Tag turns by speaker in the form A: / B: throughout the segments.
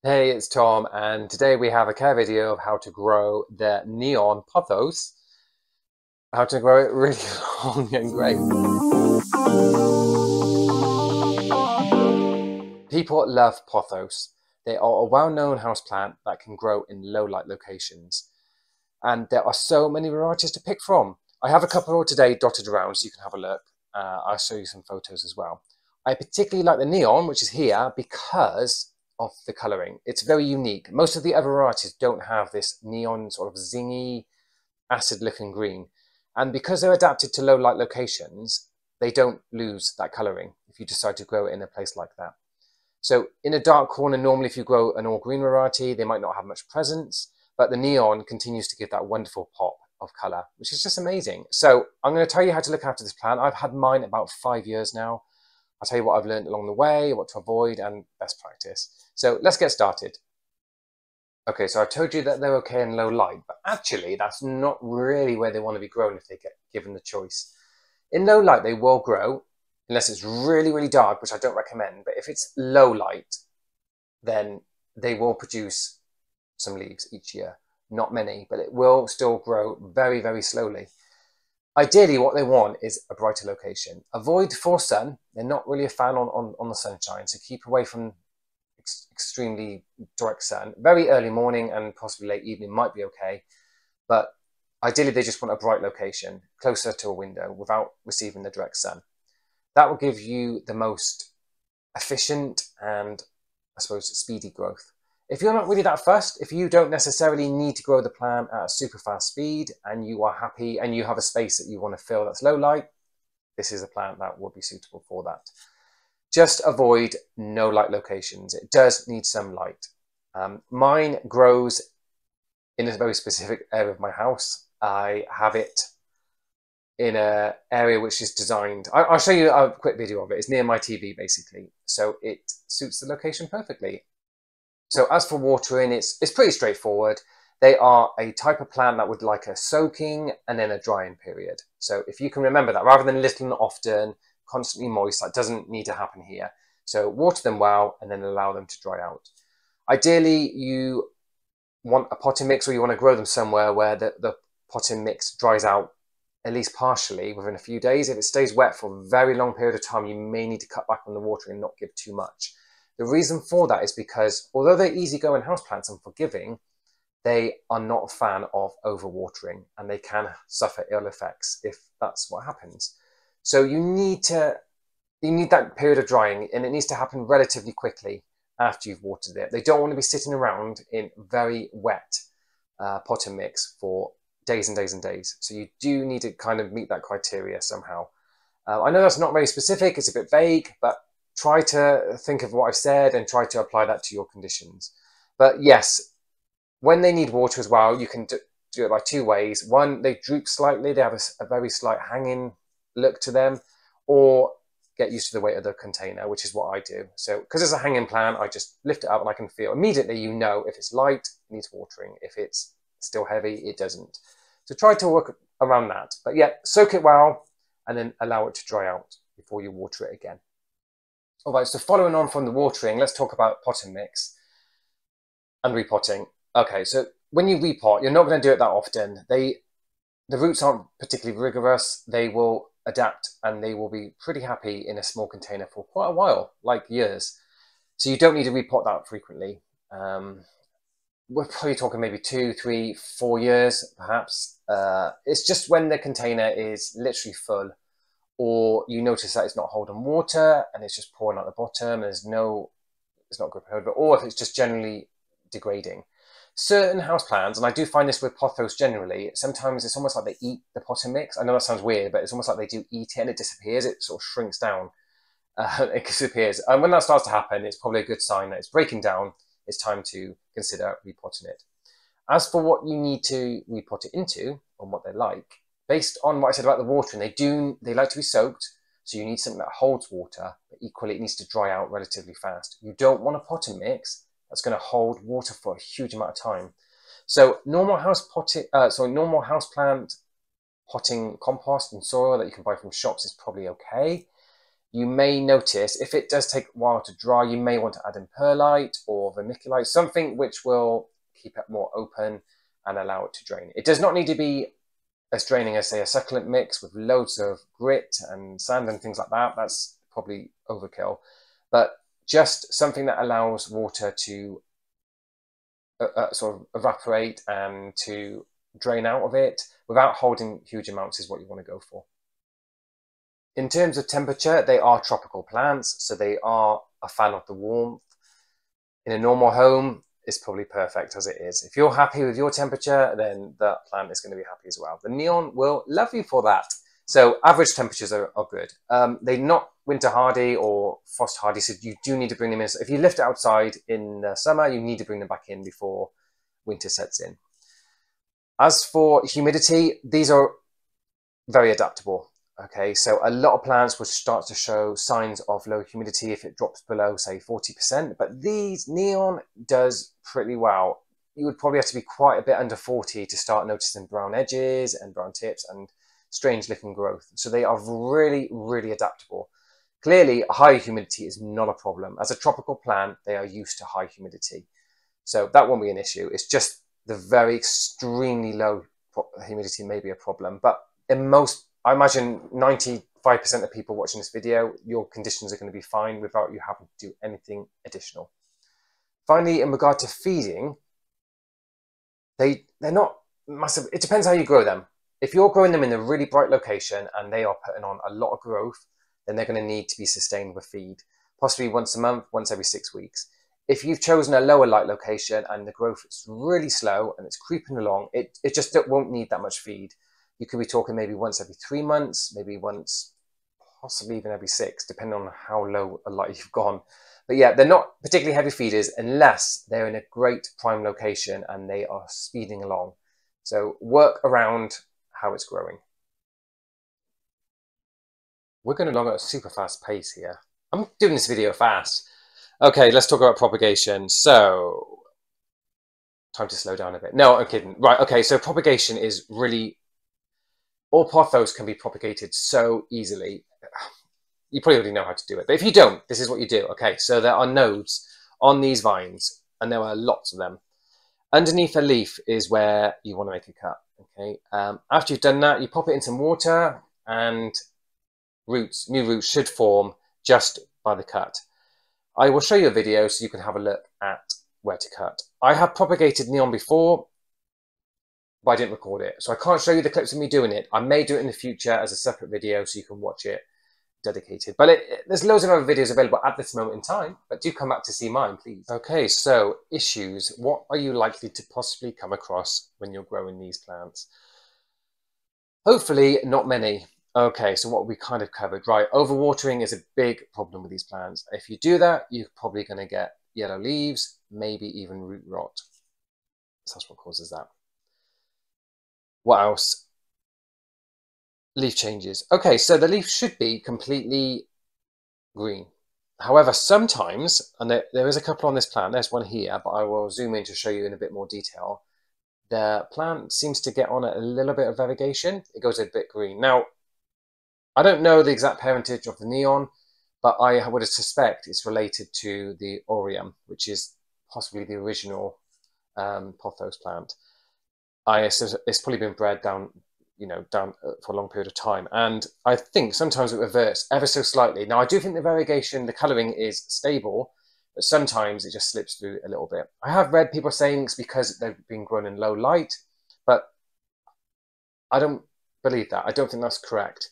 A: Hey, it's Tom, and today we have a care video of how to grow the Neon Pothos, how to grow it really long and great. People love pothos. They are a well-known houseplant that can grow in low-light locations, and there are so many varieties to pick from. I have a couple today dotted around so you can have a look. I'll show you some photos as well. I particularly like the neon, which is here, because of the colouring. It's very unique. Most of the other varieties don't have this neon sort of zingy, acid-looking green. And because they're adapted to low-light locations, they don't lose that colouring if you decide to grow it in a place like that. So in a dark corner, normally if you grow an all-green variety, they might not have much presence, but the neon continues to give that wonderful pop of colour, which is just amazing. So I'm going to tell you how to look after this plant. I've had mine about 5 years now. I'll tell you what I've learned along the way, what to avoid, and best practice. So let's get started. Okay, so I told you that they're okay in low light, but actually that's not really where they want to be grown if they get given the choice. In low light, they will grow, unless it's really, really dark, which I don't recommend. But if it's low light, then they will produce some leaves each year. Not many, but it will still grow very, very slowly. Ideally, what they want is a brighter location. Avoid full sun. They're not really a fan on the sunshine, so keep away from extremely direct sun. Very early morning and possibly late evening might be okay, but ideally they just want a bright location closer to a window without receiving the direct sun. That will give you the most efficient and, I suppose, speedy growth. If you're not really that fussed, if you don't necessarily need to grow the plant at a super fast speed and you are happy and you have a space that you want to fill that's low light, this is a plant that will be suitable for that. Just avoid no light locations. It does need some light. Mine grows in a very specific area of my house. I have it in an area which is designed. I'll show you a quick video of it. It's near my TV basically, so it suits the location perfectly. So as for watering, it's pretty straightforward. They are a type of plant that would like a soaking and then a drying period. So if you can remember that, rather than little and often, constantly moist, that doesn't need to happen here. So water them well and then allow them to dry out. Ideally, you want a potting mix, or you want to grow them somewhere where the potting mix dries out at least partially within a few days. If it stays wet for a very long period of time, you may need to cut back on the watering and not give too much. The reason for that is because although they're easygoing houseplants and forgiving, they are not a fan of overwatering and they can suffer ill effects if that's what happens. So you need that period of drying, and it needs to happen relatively quickly after you've watered it. They don't want to be sitting around in very wet potting mix for days and days and days. So you do need to kind of meet that criteria somehow. I know that's not very specific, it's a bit vague, but try to think of what I've said and try to apply that to your conditions. But yes, when they need water as well, you can do it by two ways. One, they droop slightly, they have a very slight hanging look to them, or get used to the weight of the container, which is what I do. So because it's a hanging plant, I just lift it up and I can feel immediately, you know, if it's light, it needs watering. If it's still heavy, it doesn't. So try to work around that. But yeah, soak it well and then allow it to dry out before you water it again. All right, so following on from the watering, let's talk about potting mix and repotting. Okay, so when you repot, you're not going to do it that often. The roots aren't particularly rigorous. They will adapt and they will be pretty happy in a small container for quite a while, like years. So you don't need to repot that frequently. We're probably talking maybe 2, 3, 4 years, perhaps. It's just when the container is literally full, or you notice that it's not holding water and it's just pouring out the bottom, it's not good for it, or if it's just generally degrading. Certain houseplants, and I do find this with pothos generally, sometimes it's almost like they eat the potting mix. I know that sounds weird, but it's almost like they do eat it and it disappears. It sort of shrinks down. It disappears. And when that starts to happen, it's probably a good sign that it's breaking down. It's time to consider repotting it. As for what you need to repot it into, and what they like, based on what I said about the watering, they like to be soaked, so you need something that holds water, but equally it needs to dry out relatively fast. You don't want a potting mix that's going to hold water for a huge amount of time. So normal house plant potting compost and soil that you can buy from shops is probably okay. you may notice if it does take a while to dry, you may want to add in perlite or vermiculite, something which will keep it more open and allow it to drain. It does not need to be as draining as, say, a succulent mix with loads of grit and sand and things like that. That's probably overkill. But just something that allows water to sort of evaporate and to drain out of it without holding huge amounts is what you want to go for. In terms of temperature, they are tropical plants, so they are a fan of the warmth. In a normal home, it's probably perfect as it is. If you're happy with your temperature, then the plant is going to be happy as well. The neon will love you for that. So average temperatures are good. They're not winter hardy or frost hardy, so you do need to bring them in. So if you lift it outside in the summer, you need to bring them back in before winter sets in. As for humidity, these are very adaptable. Okay, so a lot of plants will start to show signs of low humidity if it drops below, say, 40%, but these neon does pretty well. You would probably have to be quite a bit under 40 to start noticing brown edges and brown tips and strange looking growth. So they are really, really adaptable. Clearly, high humidity is not a problem. As a tropical plant, they are used to high humidity. So that won't be an issue. It's just the very extremely low humidity may be a problem, but in most, I imagine 95% of people watching this video, your conditions are going to be fine without you having to do anything additional. Finally, in regard to feeding, they're not massive. It depends how you grow them. If you're growing them in a really bright location and they are putting on a lot of growth, then they're going to need to be sustained with feed, possibly once a month, once every 6 weeks. If you've chosen a lower light location and the growth is really slow and it's creeping along, it just won't need that much feed. You could be talking maybe once every 3 months, maybe once, possibly even every 6, depending on how low a light you've gone. But yeah, they're not particularly heavy feeders unless they're in a great prime location and they are speeding along. So work around how it's growing. We're going along at a super fast pace here. I'm doing this video fast. Okay, let's talk about propagation. So, time to slow down a bit. No, I'm kidding. Right, okay, so propagation is really... All pothos can be propagated so easily. You probably already know how to do it, but if you don't, this is what you do. Okay, so there are nodes on these vines, and there are lots of them. Underneath a leaf is where you want to make a cut. Okay, after you've done that, you pop it in some water, and new roots should form just by the cut. I will show you a video so you can have a look at where to cut. I have propagated neon before, but I didn't record it, so I can't show you the clips of me doing it. I may do it in the future as a separate video so you can watch it dedicated. But there's loads of other videos available at this moment in time, but do come back to see mine, please. Okay, so issues. What are you likely to possibly come across when you're growing these plants? Hopefully not many. Okay, so what we kind of covered, right? Overwatering is a big problem with these plants. If you do that, you're probably going to get yellow leaves, maybe even root rot. So that's what causes that. What else? Leaf changes. Okay, so the leaf should be completely green. However, sometimes, and there is a couple on this plant, there's one here, but I will zoom in to show you in a bit more detail. The plant seems to get on a little bit of variegation. It goes a bit green. Now, I don't know the exact parentage of the neon, but I would suspect it's related to the aureum, which is possibly the original pothos plant. It's probably been bred down for a long period of time, and I think sometimes it reverts ever so slightly. Now, I do think the variegation, the colouring is stable, but sometimes it just slips through a little bit. I have read people saying it's because they've been grown in low light, but I don't believe that. I don't think that's correct.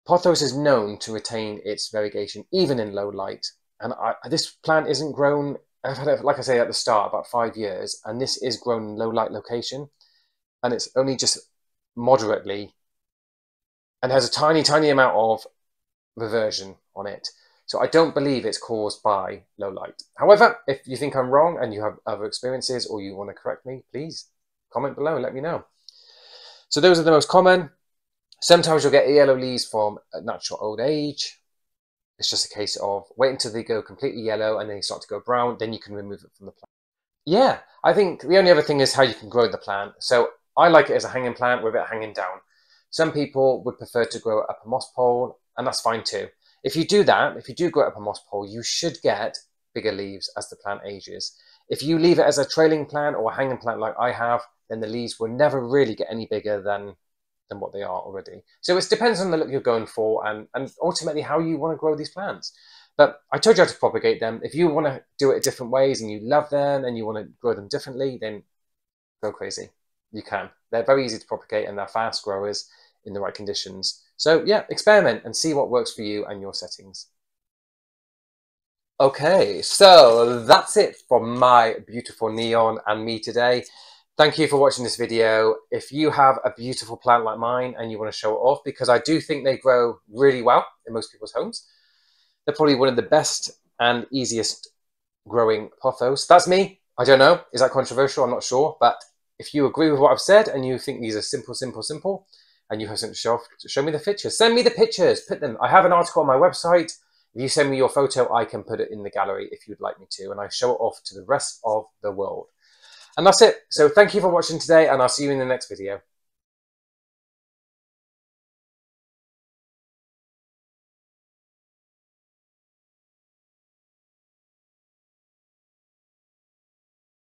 A: Pothos is known to retain its variegation even in low light, and this plant isn't grown. I've had it, like I say at the start, about 5 years, and this is grown in low light location, and it's only just moderately, and has a tiny, tiny amount of reversion on it. So I don't believe it's caused by low light. However, if you think I'm wrong and you have other experiences or you want to correct me, please comment below and let me know. So those are the most common. Sometimes you'll get yellow leaves from natural old age. It's just a case of wait until they go completely yellow and then they start to go brown, then you can remove it from the plant. Yeah, I think the only other thing is how you can grow the plant. So I like it as a hanging plant with it hanging down. Some people would prefer to grow it up a moss pole, and that's fine too. If you do that, if you do grow it up a moss pole, you should get bigger leaves as the plant ages. If you leave it as a trailing plant or a hanging plant like I have, then the leaves will never really get any bigger than what they are already. So it depends on the look you're going for and ultimately how you want to grow these plants. But I told you how to propagate them. If you want to do it different ways and you love them and you want to grow them differently, then go crazy. You can. They're very easy to propagate and they're fast growers in the right conditions. So yeah, experiment and see what works for you and your settings. Okay, so that's it from my beautiful Neon and me today. Thank you for watching this video. If you have a beautiful plant like mine and you want to show it off, because I do think they grow really well in most people's homes, they're probably one of the best and easiest growing pothos. That's me. I don't know. Is that controversial? I'm not sure. But if you agree with what I've said and you think these are simple, and you have something to show off, show me the pictures. Send me the pictures. Put them. I have an article on my website. If you send me your photo, I can put it in the gallery if you'd like me to, and I show it off to the rest of the world. And that's it. So thank you for watching today, and I'll see you in the next video.